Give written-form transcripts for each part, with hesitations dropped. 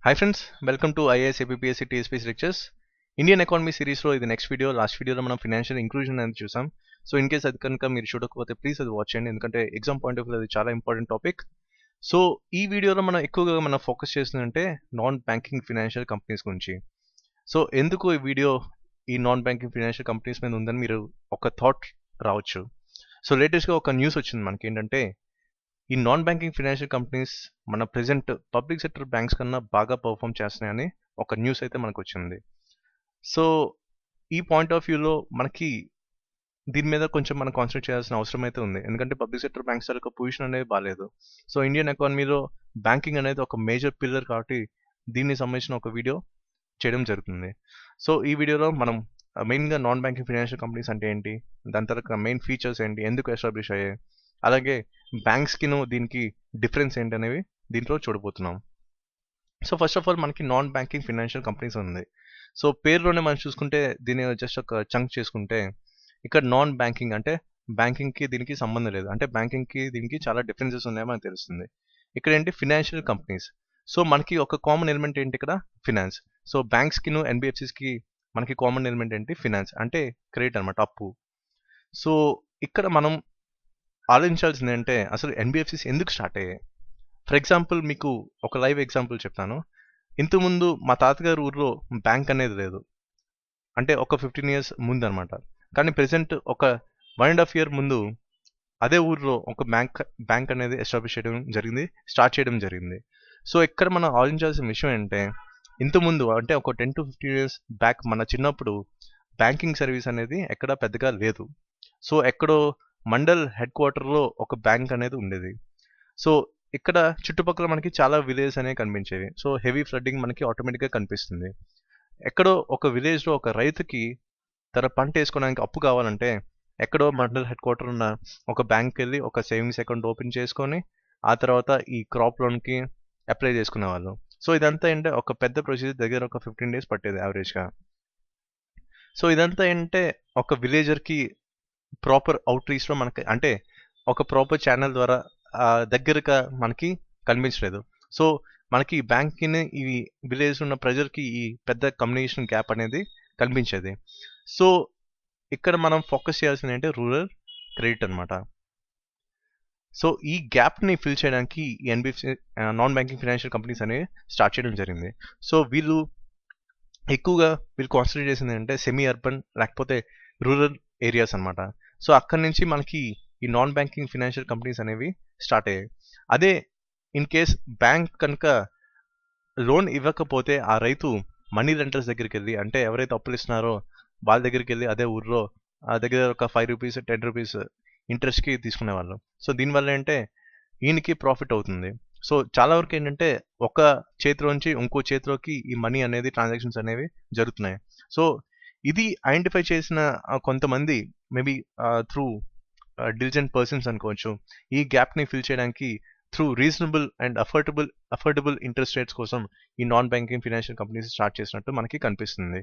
Hi friends, welcome to IAS APPSC TSPC lectures. Indian economy సిరీస్లో ఇది next video. Last వీడియోలో మనం financial inclusion అనేది చూసాం. సో ఇన్ కేస్ అది కనుక మీరు చూడకపోతే ప్లీజ్ అది వాచ్ చేయండి, ఎందుకంటే ఎగ్జామ్ పాయింట్ ఆఫ్ వ్యూ అది చాలా ఇంపార్టెంట్ టాపిక్. సో ఈ వీడియోలో మనం ఎక్కువగా మనం ఫోకస్ చేస్తుందంటే నాన్ బ్యాంకింగ్ ఫినాన్షియల్ కంపెనీస్ గురించి. సో ఎందుకు ఈ వీడియో ఈ నాన్ బ్యాంకింగ్ ఫినాన్షియల్ కంపెనీస్ మీద ఉందని మీరు ఒక థాట్ రావచ్చు. సో లేటెస్ట్గా ఒక న్యూస్ వచ్చింది మనకి, ఏంటంటే ఈ నాన్ బ్యాంకింగ్ ఫైనాన్షియల్ కంపెనీస్ మన ప్రెజెంట్ పబ్లిక్ సెక్టర్ బ్యాంక్స్ కన్నా బాగా పర్ఫామ్ చేస్తున్నాయని ఒక న్యూస్ అయితే మనకు వచ్చింది. సో ఈ పాయింట్ ఆఫ్ వ్యూలో మనకి దీని మీద కొంచెం మనం కాన్సన్ట్రేట్ చేయాల్సిన అవసరం అయితే ఉంది, ఎందుకంటే పబ్లిక్ సెక్టర్ బ్యాంక్స్ యొక్క పొజిషన్ అనేది బాగాలేదు. సో ఇండియన్ ఎకానమీలో బ్యాంకింగ్ అనేది ఒక మేజర్ పిల్లర్ కాబట్టి దీనికి సంబంధించిన ఒక వీడియో చేయడం జరుగుతుంది. సో ఈ వీడియోలో మనం మెయిన్గా నాన్ బ్యాంకింగ్ ఫైనాన్షియల్ కంపెనీస్ అంటే ఏంటి, దాని తర్వాత మెయిన్ ఫీచర్స్ ఏంటి, ఎందుకు ఎస్టాబ్లిష్ అయ్యాయి, అలాగే బ్యాంక్స్కిను దీనికి డిఫరెన్స్ ఏంటి అనేవి దీంట్లో చూడబోతున్నాం. సో ఫస్ట్ ఆఫ్ ఆల్ మనకి నాన్ బ్యాంకింగ్ ఫైనాన్షియల్ కంపెనీస్ ఉంది. సో పేరులోనే మనం చూసుకుంటే దీన్ని జస్ట్ ఒక చంక్ చేసుకుంటే ఇక్కడ నాన్ బ్యాంకింగ్ అంటే బ్యాంకింగ్కి దీనికి సంబంధం లేదు, అంటే బ్యాంకింగ్కి దీనికి చాలా డిఫరెన్సెస్ ఉన్నాయో మనకు తెలుస్తుంది. ఇక్కడ ఏంటి ఫినాన్షియల్ కంపెనీస్. సో మనకి ఒక కామన్ ఎలిమెంట్ ఏంటి ఇక్కడ, ఫినాన్స్. సో బ్యాంక్స్కిను ఎన్బిఎఫ్సిస్కి మనకి కామన్ ఎలిమెంట్ ఏంటి, ఫినాన్స్ అంటే క్రెడిట్ అనమాట, అప్పు. సో ఇక్కడ మనం ఆలోచించాల్సింది అంటే అసలు ఎన్బిఎఫ్సిస్ ఎందుకు స్టార్ట్ అయ్యాయి. ఫర్ ఎగ్జాంపుల్ మీకు ఒక లైవ్ ఎగ్జాంపుల్ చెప్తాను. ఇంతకుముందు మా తాతగారు ఊర్లో బ్యాంక్ అనేది లేదు, అంటే ఒక 15 years ముందు అనమాట. కానీ ప్రెసెంట్ ఒక 1.5 year ముందు అదే ఊర్లో ఒక బ్యాంక్ అనేది ఎస్టాబ్లిష్ చేయడం జరిగింది, స్టార్ట్ చేయడం జరిగింది. సో ఇక్కడ మనం ఆలోచించాల్సిన విషయం ఏంటంటే, ఇంతకుముందు అంటే ఒక 10 to 15 years బ్యాక్ మన చిన్నప్పుడు బ్యాంకింగ్ సర్వీస్ అనేది ఎక్కడ పెద్దగా లేదు. సో ఎక్కడో మండల్ హెడ్ క్వార్టర్లో ఒక బ్యాంక్ అనేది ఉండేది. సో ఇక్కడ చుట్టుపక్కల మనకి చాలా విలేజ్ అనేవి కనిపించేవి. సో హెవీ ఫ్లడ్డింగ్ మనకి ఆటోమేటిక్గా కనిపిస్తుంది. ఎక్కడో ఒక విలేజ్లో ఒక రైతుకి తన పంట వేసుకోవడానికి అప్పు కావాలంటే ఎక్కడో మండల్ హెడ్ క్వార్టర్ ఉన్న ఒక బ్యాంక్కి వెళ్ళి ఒక సేవింగ్స్ అకౌంట్ ఓపెన్ చేసుకొని ఆ తర్వాత ఈ క్రాప్ లోన్కి అప్లై చేసుకునేవాళ్ళు. సో ఇదంతా ఏంటంటే ఒక పెద్ద ప్రొసీజర్, దగ్గర ఒక 15 days పట్టేది యావరేజ్గా. సో ఇదంతా ఏంటంటే ఒక విలేజర్కి ప్రాపర్ అవుట్ రీచ్లో మనకి, అంటే ఒక ప్రాపర్ ఛానల్ ద్వారా దగ్గరగా మనకి కనిపించలేదు. సో మనకి బ్యాంక్ని ఈ విలేజ్ ఉన్న ప్రజలకి ఈ పెద్ద కమ్యూనికేషన్ గ్యాప్ అనేది కనిపించేది. సో ఇక్కడ మనం ఫోకస్ చేయాల్సింది ఏంటంటే రూరల్ క్రెడిట్ అనమాట. సో ఈ గ్యాప్ని ఫిల్ చేయడానికి ఈ NBFC non banking financial companies అనేవి స్టార్ట్ చేయడం జరిగింది. సో వీళ్ళు కాన్సన్ట్రేట్ చేసింది ఏంటంటే సెమీ అర్బన్ లేకపోతే రూరల్ ఏరియాస్ అనమాట. సో అక్కడి నుంచి మనకి ఈ నాన్ బ్యాంకింగ్ ఫైనాన్షియల్ కంపెనీస్ అనేవి స్టార్ట్ అయ్యాయి. అదే ఇన్ కేస్ బ్యాంక్ కనుక లోన్ ఇవ్వకపోతే ఆ రైతు మనీ లెండర్స్ దగ్గరికి వెళ్ళి, అంటే ఎవరైతే అప్పులు ఇస్తున్నారో వాళ్ళ దగ్గరికి వెళ్ళి అదే ఊర్లో దగ్గర ఒక 5 rupees 10 rupees ఇంట్రెస్ట్కి తీసుకునేవాళ్ళు. సో దీనివల్ల ఏంటంటే ఈయనకి ప్రాఫిట్ అవుతుంది. సో చాలా వరకు ఏంటంటే ఒక చేతిలోంచి ఇంకో చేతిలోకి ఈ మనీ అనేది ట్రాన్సాక్షన్స్ అనేవి జరుగుతున్నాయి. సో ఇది ఐడెంటిఫై చేసిన కొంతమంది మేబీ త్రూ డిలిజెంట్ పర్సన్స్ అనుకోవచ్చు, ఈ గ్యాప్ని ఫిల్ చేయడానికి through reasonable and affordable interest rates కోసం ఈ non banking financial companies start చేసినట్టు మనకి కనిపిస్తుంది.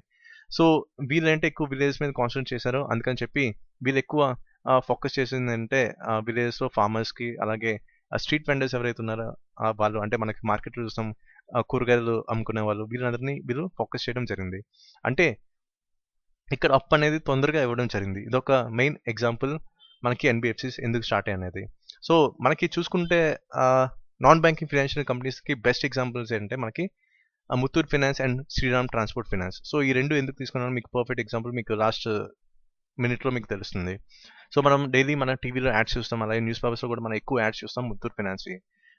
సో వీళ్ళంటే ఎక్కువ విలేజ్ మీద కాన్సన్ట్రేట్ చేశారు, అందుకని చెప్పి వీళ్ళు ఎక్కువ ఫోకస్ చేసింది అంటే విలేజ్లో ఫార్మర్స్కి, అలాగే స్ట్రీట్ వెండర్స్ ఎవరైతే ఉన్నారో వాళ్ళు, అంటే మనకి మార్కెట్లో చూస్తాం కూరగాయలు అమ్ముకునే వాళ్ళు, వీళ్ళు ఫోకస్ చేయడం జరిగింది. అంటే ఇక్కడ అప్ అనేది తొందరగా ఇవ్వడం జరిగింది. ఇదొక మెయిన్ ఎగ్జాంపుల్ మనకి ఎన్బిఎఫ్సిస్ ఎందుకు స్టార్ట్ అయ్యాయి అనేది. సో మనకి చూసుకుంటే నాన్ బ్యాంకింగ్ ఫైనాన్షియల్ కంపెనీస్కి బెస్ట్ ఎగ్జాంపుల్స్ ఏంటంటే మనకి Muthoot finance and Shriram transport finance. So ఈ రెండు ఎందుకు తీసుకున్నాను మీకు పర్ఫెక్ట్ ఎగ్జాంపుల్ మీకు లాస్ట్ మినిట్లో మీకు తెలుస్తుంది. సో మనం డైలీ మన టీవీలో యాడ్స్ చూస్తాం, అలాగే న్యూస్ పేపర్స్లో కూడా మనం ఎక్కువ యాడ్స్ చూస్తాం ముత్తూట్ ఫైనాన్స్వి.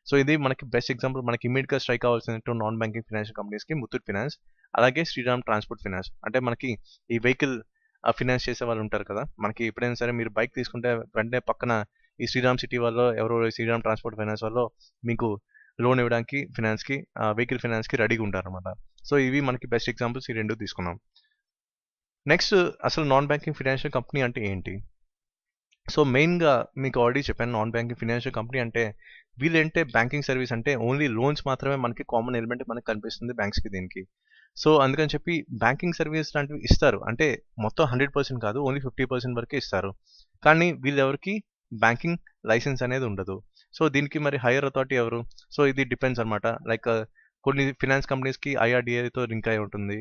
సో ఇది మనకి బెస్ట్ ఎగ్జాంపుల్. మనకి ఇమీడియట్గా స్ట్రైక్ అవ్వాల్సినట్టు నాన్ బ్యాంకింగ్ ఫైనాన్షియల్ కంపెనీస్కి ముత్తూట్ ఫైనాన్స్, అలాగే శ్రీరామ్ ట్రాన్స్పోర్ట్ ఫైనాన్స్. అంటే మనకి ఈ వెహికల్ ఫైనాన్స్ చేసే వాళ్ళు ఉంటారు కదా, మనకి ఎప్పుడైనా సరే మీరు బైక్ తీసుకుంటే వెంటనే పక్కన ఈ శ్రీరామ్ సిటీ వాళ్ళు ఎవరో శ్రీరామ్ ట్రాన్స్పోర్ట్ ఫైనాన్స్ వాళ్ళు మీకు లోన్ ఇవ్వడానికి ఫైనాన్స్కి వెహికల్ ఫైనాన్స్కి రెడీగా ఉంటారు అనమాట. సో ఇవి మనకి బెస్ట్ ఎగ్జాంపుల్స్, ఈ రెండు తీసుకున్నాం. నెక్స్ట్ అసలు నాన్ బ్యాంకింగ్ ఫైనాన్షియల్ కంపెనీ అంటే ఏంటి. సో మెయిన్గా మీకు ఆల్రెడీ చెప్పాను, నాన్ బ్యాంకింగ్ ఫైనాన్షియల్ కంపెనీ అంటే వీళ్ళంటే బ్యాంకింగ్ సర్వీస్ అంటే ఓన్లీ లోన్స్ మాత్రమే మనకి కామన్ ఎలిమెంట్ మనకి కనిపిస్తుంది బ్యాంక్స్కి దీనికి. సో అందుకని చెప్పి బ్యాంకింగ్ సర్వీస్ లాంటివి ఇస్తారు, అంటే మొత్తం 100% కాదు, ఓన్లీ 50% వరకే ఇస్తారు. కానీ వీళ్ళెవరికి బ్యాంకింగ్ లైసెన్స్ అనేది ఉండదు. సో దీనికి మరి హైయర్ అథారిటీ ఎవరు, సో ఇది డిపెండ్స్ అనమాట. లైక్ కొన్ని ఫినాన్స్ కంపెనీస్కి ఐఆర్డిఏతో లింక్ అయి ఉంటుంది.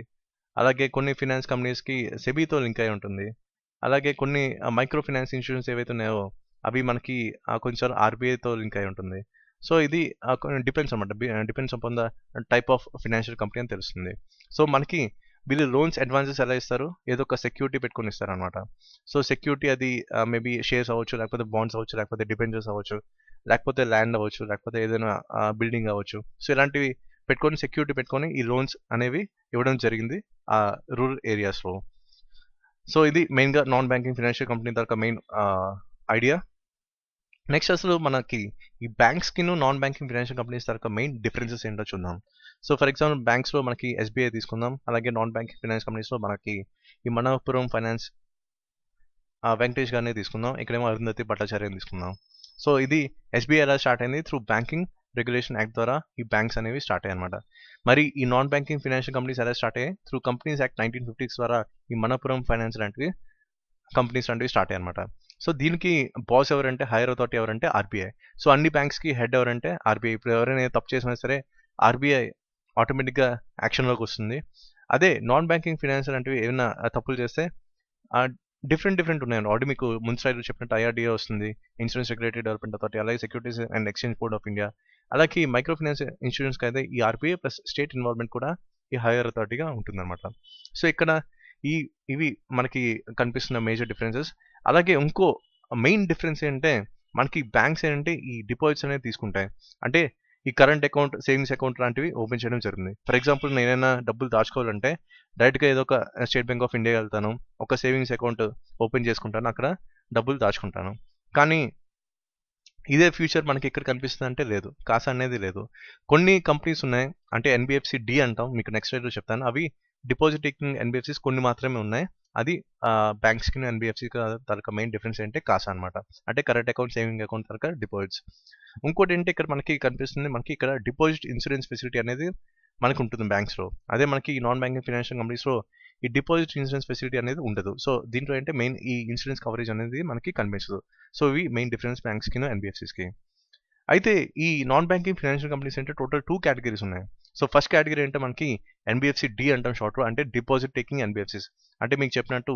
అలాగే కొన్ని ఫినాన్స్ కంపెనీస్కి సెబీతో లింక్ అయి ఉంటుంది. అలాగే కొన్ని మైక్రో ఫినాన్స్ ఇన్స్టిట్యూషన్స్ ఏవైతే ఉన్నాయో అవి మనకి కొంచెం ఆర్బీఐతో లింక్ అయి ఉంటుంది. సో ఇది డిపెండ్స్ అనమాట. Depends upon the type of financial company అని తెలుస్తుంది. సో మనకి వీళ్ళు లోన్స్ అడ్వాన్సెస్ ఎలా ఇస్తారు, ఏదో ఒక సెక్యూరిటీ పెట్టుకొని ఇస్తారు అనమాట. సో సెక్యూరిటీ అది మేబీ షేర్స్ అవ్వచ్చు, లేకపోతే బాండ్స్ అవ్వచ్చు, లేకపోతే డిబెంచర్స్ అవ్వచ్చు, లేకపోతే ల్యాండ్ అవ్వచ్చు, లేకపోతే ఏదైనా బిల్డింగ్ అవ్వచ్చు. సో ఇలాంటివి పెట్టుకొని సెక్యూరిటీ పెట్టుకొని ఈ లోన్స్ అనేవి ఇవ్వడం జరిగింది ఆ రూరల్ ఏరియాస్లో. సో ఇది మెయిన్గా నాన్ బ్యాంకింగ్ ఫినాన్షియల్ కంపెనీ దాకా మెయిన్ ఐడియా. నెక్స్ట్ అసలు మనకి ఈ బ్యాంక్స్కి నాన్ బ్యాంకింగ్ ఫినాన్షియల్ కంపెనీస్ దాకా మెయిన్ డిఫరెన్సెస్ ఏంటో చూద్దాం. సో ఫర్ ఎగ్జాంపుల్ బ్యాంక్స్లో మనకి ఎస్బీఐ తీసుకుందాం. అలాగే నాన్ బ్యాంకింగ్ ఫినాన్స్ కంపెనీస్లో మనకి ఈ మనపురం ఫైనాన్స్ వెంకటేష్ గారిని తీసుకుందాం. ఇక్కడేమో అరుంధతి భట్టాచార్యని తీసుకుందాం. సో ఇది ఎస్బీఐ ఎలా స్టార్ట్ అయింది, త్రూ బ్యాంకింగ్ రెగ్యులేషన్ యాక్ట్ ద్వారా ఈ బ్యాంక్స్ అనేవి స్టార్ట్ అయ్యాయి అనమాట. మరి ఈ నాన్ బ్యాంకింగ్ ఫినాన్షియల్ కంపెనీస్ ఎలా స్టార్ట్ అయ్యాయి, త్రూ కంపెనీస్ యాక్ట్ 1950 ద్వారా ఈ మనపురం ఫైనాన్స్ లాంటివి కంపెనీస్ లాంటివి స్టార్ట్ అయ్యాయి అనమాట. సో దీనికి బాస్ ఎవరంటే, హైయర్ అథారిటీ ఎవరంటే ఆర్బీఐ. సో అన్ని బ్యాంక్స్కి హెడ్ ఎవరంటే ఆర్బీఐ. ఇప్పుడు ఎవరైనా తప్పు చేసినా సరే ఆర్బీఐ ఆటోమేటిక్గా యాక్షన్లోకి వస్తుంది. అదే నాన్ బ్యాంకింగ్ ఫినాన్స్ లాంటివి ఏమైనా తప్పులు చేస్తే డిఫరెంట్ ఉన్నాయండి. ఆల్రెడీ మీకు ముందు స్లైడ్లో చెప్పినట్టు ఐఆర్డీఏ వస్తుంది, ఇన్సూరెన్స్ రెగ్యులేటరీ డెవలప్మెంట్ అథారిటీ, అలాగే securities and exchange board of India. అలాగే ఈ మైక్రో ఫైనాన్స్ ఇన్సూరెన్స్కి అయితే ఈ ఆర్బీఐ ప్లస్ స్టేట్ ఇన్వాల్వ్మెంట్ కూడా ఈ హైయర్ అథారిటీగా ఉంటుందన్నమాట. సో ఇక్కడ ఇవి మనకి కనిపిస్తున్న మేజర్ డిఫరెన్సెస్. అలాగే ఇంకో మెయిన్ డిఫరెన్స్ ఏంటంటే మనకి బ్యాంక్స్ ఏంటంటే ఈ డిపాజిట్స్ అనేవి తీసుకుంటాయి. అంటే ఈ కరెంట్ అకౌంట్, సేవింగ్స్ అకౌంట్ లాంటివి ఓపెన్ చేయడం జరుగుతుంది. ఫర్ ఎగ్జాంపుల్ నేనైనా డబ్బులు దాచుకోవాలంటే డైరెక్ట్గా ఏదో ఒక స్టేట్ బ్యాంక్ ఆఫ్ ఇండియా వెళ్తాను, ఒక సేవింగ్స్ అకౌంట్ ఓపెన్ చేసుకుంటాను, అక్కడ డబ్బులు దాచుకుంటాను. కానీ ఇదే ఫ్యూచర్ మనకి ఇక్కడ కనిపిస్తుంది అంటే లేదు, కాసా అనేది లేదు. కొన్ని కంపెనీస్ ఉన్నాయి, అంటే ఎన్బిఎఫ్సి డి అంటాం, మీకు నెక్స్ట్ స్లైడ్లో చెప్తాను. అవి డిపాజిట్ టేకింగ్ ఎన్బిఎఫ్సిస్ కొన్ని మాత్రమే ఉన్నాయి. అది బ్యాంక్స్కి ఎన్బిఎఫ్సికి తరక మెయిన్ డిఫరెన్స్ ఏంటంటే కాసా అనమాట. అంటే కరెంట్ అకౌంట్, సేవింగ్ అకౌంట్ తరక డిపాజిట్స్. ఇంకోటి ఏంటంటే ఇక్కడ మనకి కనిపిస్తుంది, మనకి ఇక్కడ డిపాజిట్ ఇన్సూరెన్స్ ఫెసిలిటీ అనేది మనకు ఉంటుంది బ్యాంక్స్లో. అదే మనకి ఈ నాన్ బ్యాంకింగ్ ఫైనాన్షియల్ కంపెనీస్లో ఈ డిపాజిట్ ఇన్సూరెన్స్ ఫెసిలిటీ అనేది ఉండదు. సో దీంట్లో అంటే మెయిన్ ఈ ఇన్సూరెన్స్ కవరేజ్ అనేది మనకి కనిపించదు. సో ఇవి మెయిన్ డిఫరెన్స్ బ్యాంక్స్కి ఎన్బిఎఫ్సిస్కి. అయితే ఈ నాన్ బ్యాంకింగ్ ఫైనాన్షియల్ కంపెనీస్ అంటే టోటల్ 2 కేటగిరీస్ ఉన్నాయి. సో ఫస్ట్ కేటగిరీ అంటే మనకి ఎన్బిఎఫ్సి డి అంటాం షార్ట్, అంటే డిపాజిట్ టేకింగ్ ఎన్బిఎఫ్సిస్. అంటే మీకు చెప్పినట్టు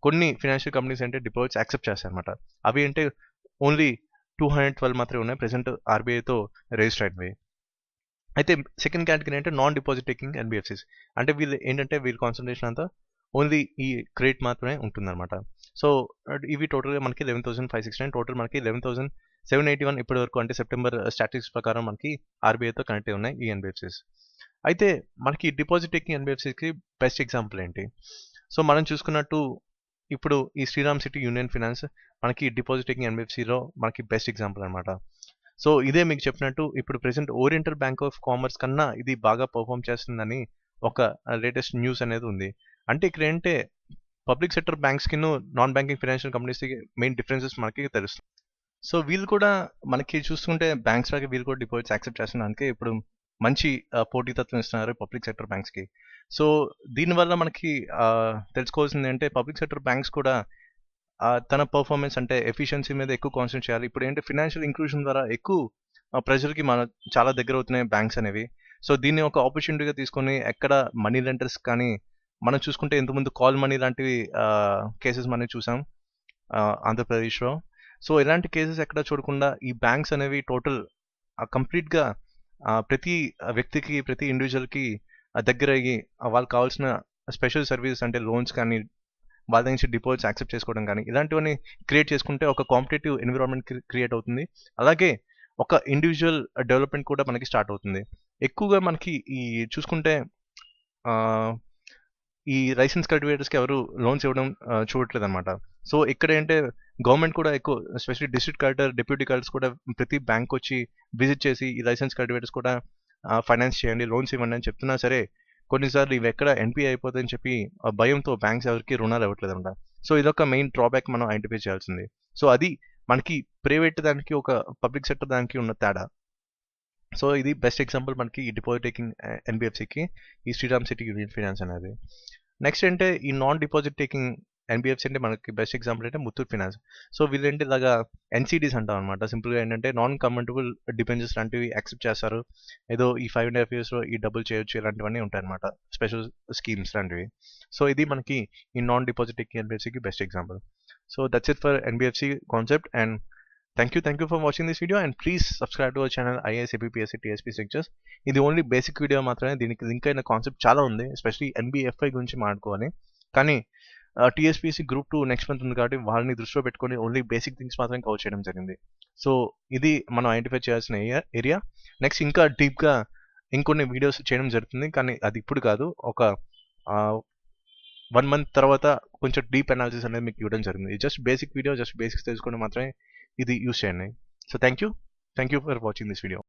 కొన్ని ఫైనాన్షియల్ కంపెనీస్ అంటే డిపాజిట్స్ యాక్సెప్ట్ చేస్తాయి అనమాట. అవి అంటే ఓన్లీ 212 మాత్రమే ఉన్నాయి ప్రెసెంట్ ఆర్బీఐతో రిజిస్టర్ అయినవి. అయితే సెకండ్ కేటగిరీ అంటే నాన్ డిపాజిట్ టేకింగ్ ఎన్బిఎఫ్సిస్. అంటే వీళ్ళు ఏంటంటే వీళ్ళ కాన్సన్ట్రేషన్ అంతా ఓన్లీ ఈ క్రెడిట్ మాత్రమే ఉంటుందన్నమాట. సో ఇవి టోటల్గా మనకి 11,569, టోటల్ మనకి 11,781 ఇప్పటి వరకు, అంటే సెప్టెంబర్ స్టాటిస్టిక్స్ ప్రకారం మనకి ఆర్బీఐతో కనెక్ట్ అయి ఉన్నాయి ఈ ఎన్బిఎఫ్సిస్. అయితే మనకి డిపాజిట్ టేకింగ్ ఎన్బిఎఫ్సిస్కి బెస్ట్ ఎగ్జాంపుల్ ఏంటి? సో మనం చూసుకున్నట్టు ఇప్పుడు ఈ శ్రీరామ్ సిటీ యూనియన్ ఫైనాన్స్ మనకి డిపాజిట్ టేకింగ్ ఎన్బిఎఫ్సిలో మనకి బెస్ట్ ఎగ్జాంపుల్ అనమాట. సో ఇదే మీకు చెప్పినట్టు ఇప్పుడు present oriental bank of commerce కన్నా ఇది బాగా పర్ఫామ్ చేస్తుందని ఒక లేటెస్ట్ న్యూస్ అనేది ఉంది. అంటే ఇక్కడ ఏంటంటే పబ్లిక్ సెక్టర్ బ్యాంక్స్కి నాన్ బ్యాంకింగ్ ఫైనాన్షియల్ కంపెనీస్కి మెయిన్ డిఫరెన్సెస్ మనకి తెలుస్తుంది. సో వీళ్ళు కూడా మనకి చూసుకుంటే బ్యాంక్స్ లాగే వీళ్ళు కూడా డిపాజిట్స్ యాక్సెప్ట్ చేస్తున్నానికి ఇప్పుడు మంచి పోటీతత్వం ఇస్తున్నారు పబ్లిక్ సెక్టర్ బ్యాంక్స్కి. సో దీనివల్ల మనకి తెలుసుకోవాల్సింది అంటే పబ్లిక్ సెక్టర్ బ్యాంక్స్ కూడా తన పర్ఫార్మెన్స్ అంటే ఎఫిషియన్సీ మీద ఎక్కువ కాన్సన్ట్రేట్ చేయాలి. ఇప్పుడు ఏంటంటే ఫినాన్షియల్ ఇంక్లూజన్ ద్వారా ఎక్కువ ప్రజలకి మన చాలా దగ్గర అవుతున్నాయి బ్యాంక్స్ అనేవి. సో దీన్ని ఒక ఆపర్చునిటీగా తీసుకొని ఎక్కడ మనీ లెండర్స్ కానీ మనం చూసుకుంటే ఇంతకుముందు కాల్ మనీ లాంటివి కేసెస్ మనం చూసాం ఆంధ్రప్రదేశ్లో. సో ఇలాంటి కేసెస్ ఎక్కడ చూడకుండా ఈ బ్యాంక్స్ అనేవి టోటల్ కంప్లీట్గా ప్రతి వ్యక్తికి, ప్రతి ఇండివిజువల్కి దగ్గర అయ్యి వాళ్ళకి కావాల్సిన స్పెషల్ సర్వీసెస్ అంటే లోన్స్ కానీ, వాళ్ళ నుంచి డిపాజిట్స్ యాక్సెప్ట్ చేసుకోవడం కానీ ఇలాంటివన్నీ క్రియేట్ చేసుకుంటే ఒక కాంపిటేటివ్ ఎన్విరాన్మెంట్ క్రియేట్ అవుతుంది. అలాగే ఒక ఇండివిజువల్ డెవలప్మెంట్ కూడా మనకి స్టార్ట్ అవుతుంది. ఎక్కువగా మనకి ఈ చూసుకుంటే ఈ లైసెన్స్ కల్టివేటర్స్కి ఎవరు లోన్స్ ఇవ్వడం చూడట్లేదు అనమాట. సో ఇక్కడ ఏంటంటే గవర్నమెంట్ కూడా ఎక్కువ, especially district collector, deputy collectors కూడా ప్రతి బ్యాంక్ వచ్చి విజిట్ చేసి ఈ లైసెన్స్ కల్టివేటర్స్ కూడా ఫైనాన్స్ చేయండి, లోన్స్ ఇవ్వండి అని చెప్తున్నా సరే కొన్నిసార్లు ఇవి ఎక్కడ ఎన్పిఐ అయిపోతాయని చెప్పి భయంతో బ్యాంక్స్ ఎవరికి రుణాలు ఇవ్వట్లేదు అనమాట. సో ఇదొక మెయిన్ డ్రాబ్యాక్ మనం ఐడెంటిఫై చేయాల్సింది. సో అది మనకి ప్రైవేట్ దానికి ఒక పబ్లిక్ సెక్టర్ దానికి ఉన్న తేడా. సో ఇది బెస్ట్ ఎగ్జాంపుల్ మనకి ఈ డిపాజిట్ టేకింగ్ ఎన్బిఎఫ్సికి ఈ శ్రీరామ్ సిటీ యూనియన్ ఫైనాన్స్ అనేది. నెక్స్ట్ అంటే ఈ నాన్ డిపాజిట్ టేకింగ్ ఎన్బిఎఫ్సి అంటే మనకి బెస్ట్ ఎగ్జాంపుల్ అంటే ముత్తూట్ ఫినాన్స్. సో వీళ్ళేంటి ఇలాగా ఎన్సీడీస్ అంటాం అనమాట. సింపుల్గా ఏంటంటే నాన్ కన్వర్టబుల్ డిబెంచర్స్ లాంటివి యాక్సెప్ట్ చేస్తారు. ఏదో ఈ 5.5 yearsలో ఈ డబ్బులు చేయొచ్చు, ఇలాంటివన్నీ ఉంటాయి అనమాట, స్పెషల్ స్కీమ్స్ లాంటివి. సో ఇది మనకి ఈ నాన్ డిపాజిట్కి ఎన్బిఎఫ్సికి best example. So that's it for NBFC concept, and thank you for watching this video, and please subscribe to our channel IAS APSC TSP structures. ఇది ఓన్లీ బేసిక్ వీడియో మాత్రమే, దీనికి link అయిన concept చాలా ఉంది, especially ఎన్బిఎఫ్ఐ గురించి మాట్లాడుకోవాలి. కానీ TSPSC group 2 next month ఉంది కాబట్టి వాళ్ళని దృష్టిలో పెట్టుకొని ఓన్లీ బేసిక్ థింగ్స్ మాత్రం కవర్ చేయడం జరిగింది. సో ఇది మనం ఐడెంటిఫై చేయాల్సిన ఏరియా. నెక్స్ట్ ఇంకా డీప్గా ఇంకొన్ని వీడియోస్ చేయడం జరుగుతుంది, కానీ అది ఇప్పుడు కాదు, ఒక 1 month తర్వాత కొంచెం డీప్ అనాలిసిస్ అనేది మీకు ఇవ్వడం జరిగింది. Just basic video, just basics తెలుసుకోవడం మాత్రమే ఇది యూస్ చేయండి. So thank you for watching this video.